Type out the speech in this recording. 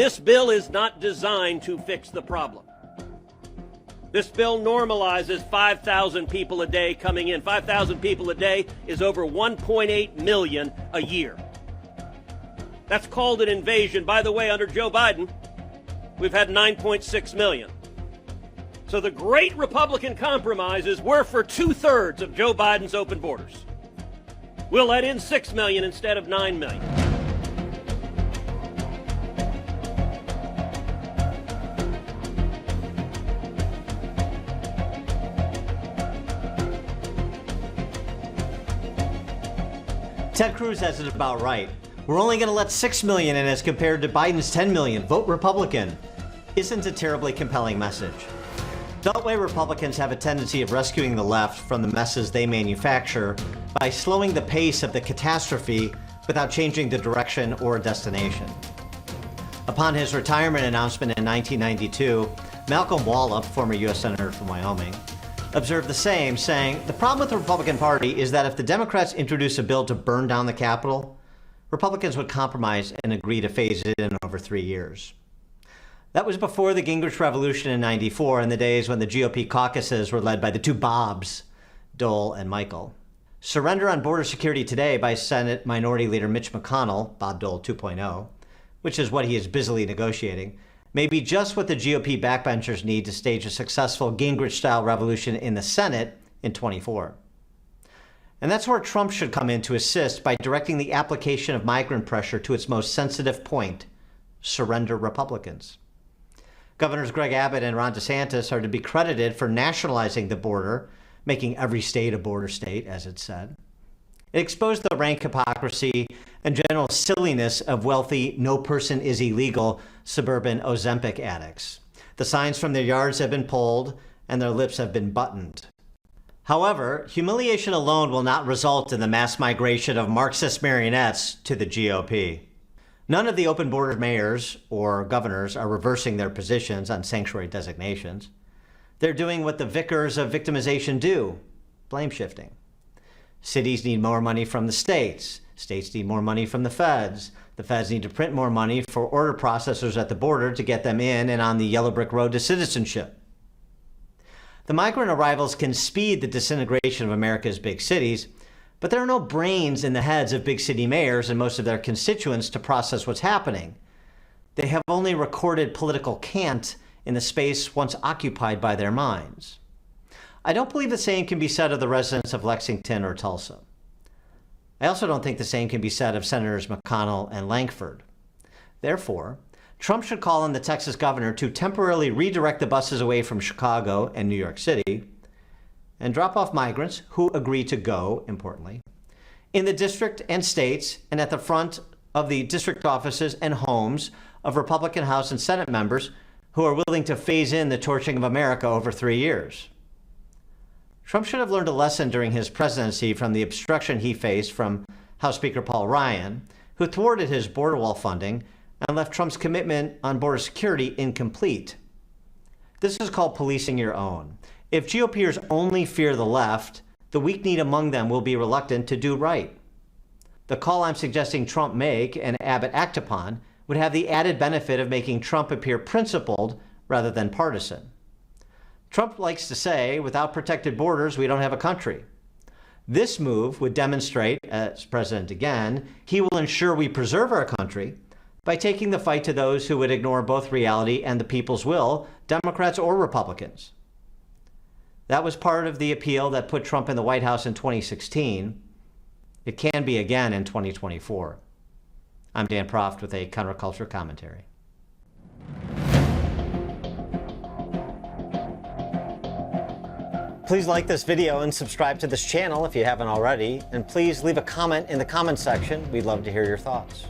This bill is not designed to fix the problem. This bill normalizes 5,000 people a day coming in. 5,000 people a day is over 1.8 million a year. That's called an invasion. By the way, under Joe Biden, we've had 9.6 million. So the great Republican compromise is we're for 2/3 of Joe Biden's open borders. We'll let in 6 million instead of 9 million. Ted Cruz has it about right. We're only going to let 6 million in as compared to Biden's 10 million. Vote Republican. Isn't a terribly compelling message. Beltway Republicans have a tendency of rescuing the left from the messes they manufacture by slowing the pace of the catastrophe without changing the direction or destination. Upon his retirement announcement in 1992, Malcolm Wallop, former U.S. Senator from Wyoming, observed the same, saying, "The problem with the Republican Party is that if the Democrats introduce a bill to burn down the Capitol, Republicans would compromise and agree to phase it in over 3 years." That was before the Gingrich Revolution in '94 and the days when the GOP caucuses were led by the two Bobs, Dole and Michael. Surrender on border security today by Senate Minority Leader Mitch McConnell, Bob Dole 2.0, which is what he is busily negotiating, may be just what the GOP backbenchers need to stage a successful Gingrich-style revolution in the Senate in '24. And that's where Trump should come in to assist by directing the application of migrant pressure to its most sensitive point: surrender Republicans. Governors Greg Abbott and Ron DeSantis are to be credited for nationalizing the border, making every state a border state, as it said. It exposed the rank hypocrisy and general silliness of wealthy, no person is illegal suburban Ozempic addicts. The signs from their yards have been pulled and their lips have been buttoned. However, humiliation alone will not result in the mass migration of Marxist marionettes to the GOP. None of the open border mayors or governors are reversing their positions on sanctuary designations. They're doing what the vicars of victimization do: blame shifting. Cities need more money from the states. States need more money from the feds. The feds need to print more money for order processors at the border to get them in and on the yellow brick road to citizenship. The migrant arrivals can speed the disintegration of America's big cities, but there are no brains in the heads of big city mayors and most of their constituents to process what's happening. They have only recorded political cant in the space once occupied by their minds. I don't believe the same can be said of the residents of Lexington or Tulsa. I also don't think the same can be said of Senators McConnell and Lankford. Therefore, Trump should call on the Texas governor to temporarily redirect the buses away from Chicago and New York City and drop off migrants who agree to go, importantly, in the district and states and at the front of the district offices and homes of Republican House and Senate members who are willing to phase in the torching of America over 3 years. Trump should have learned a lesson during his presidency from the obstruction he faced from House Speaker Paul Ryan, who thwarted his border wall funding and left Trump's commitment on border security incomplete. This is called policing your own. If GOPers only fear the left, the weak-kneed among them will be reluctant to do right. The call I'm suggesting Trump make and Abbott act upon would have the added benefit of making Trump appear principled rather than partisan. Trump likes to say, without protected borders, we don't have a country. This move would demonstrate, as president again, he will ensure we preserve our country by taking the fight to those who would ignore both reality and the people's will, Democrats or Republicans. That was part of the appeal that put Trump in the White House in 2016. It can be again in 2024. I'm Dan Proft with a counterculture commentary. Please like this video and subscribe to this channel if you haven't already. And please leave a comment in the comment section. We'd love to hear your thoughts.